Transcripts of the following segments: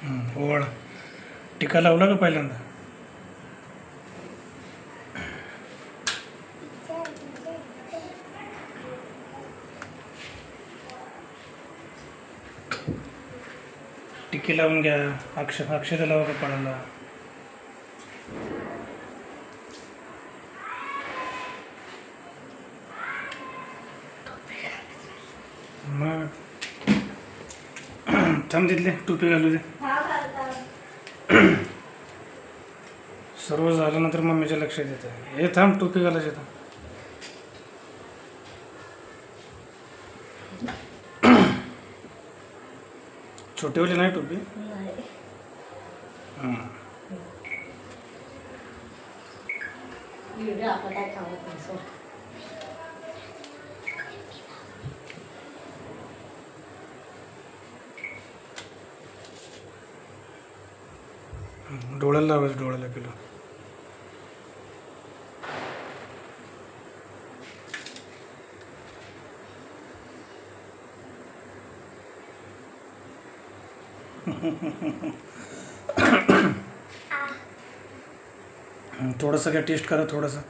ओवाळ टिका लावला का पहिल्यांदा? टिकी लावून घ्या. अक्षता लावा कपाळाला. मग थांब तिथले टोपी घालू दे. सर्व झालं नंतर मम्मीच्या लक्षात येतं. हे थांब टोपी घालायची आता. छोटीवाली नाही टोपी. डोळ्याला लावायचं. डोळ्याला किलो थोडंसं काय टेस्ट करा. थोडंसं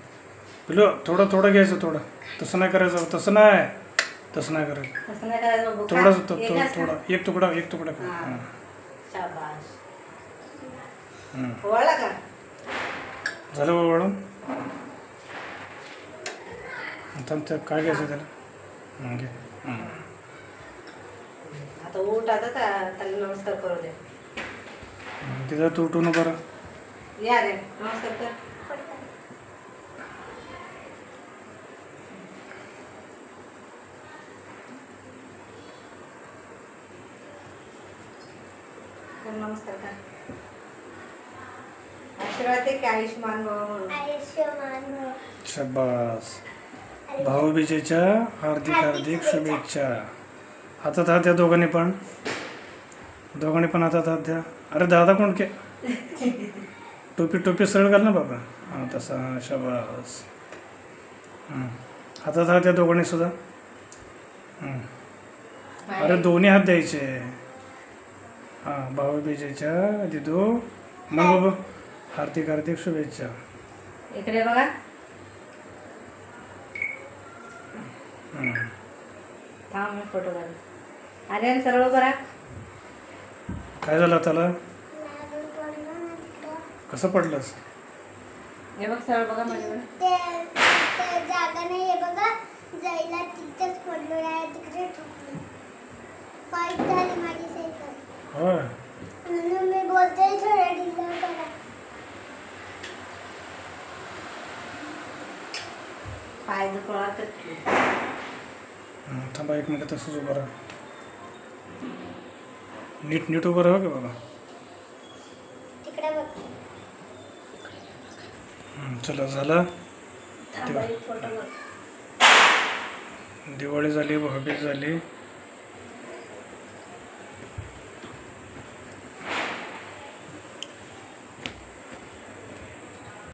पिलो थोडं घ्यायचं. थोडं तसं नाही करायचं. तसं नाही करायचं. थोडंसं थोडं एक तुकडा झालं वळून. आता काय घ्यायचं त्याला? घे. आता उठ. आता त्याला नमस्कार करू दे. तिथं तुटून बरं या रे नमस्कार कर. नमस्कार कर. आशीर्वाद दे की आयुष्मान भव. शाबास. भाऊबीजेच्या हार्दिक शुभेच्छा. हातात हात द्या दोघांनी पण हातात हात द्या. अरे दादा कोण के टोपी सरळ घाल ना बाबा. हां तसा. शाबास. हातात हात द्या दोघांनी सुद्धा. अरे दोन्ही हात द्यायचे. हां भाऊबीजेच्या दिदू मग बाबा हार्दिक शुभेच्छा. इकडे बघा. थांब मी फोटो काढ. अरे सरळ उभं राहा. काय झालं त्याला? कसं पडलंस? हे बघ सरळ बघा माझ्याकडे. जागा नाही आहे बघा. जायला तिथंच पडलो आहे. तिकडे ठोकलो. फाईट झाली माझी सायकल. होय. म्हणून मी बोलते थोडं ढिलं करा. पाय दुखला तर थांबा एक मिनिट. तसंच उभं राहा. नीट उभं राहा का बाबा. तिकडे बघ. चला झालं. फोटो बघ. दिवाळी झाली. भाऊबीज झाली.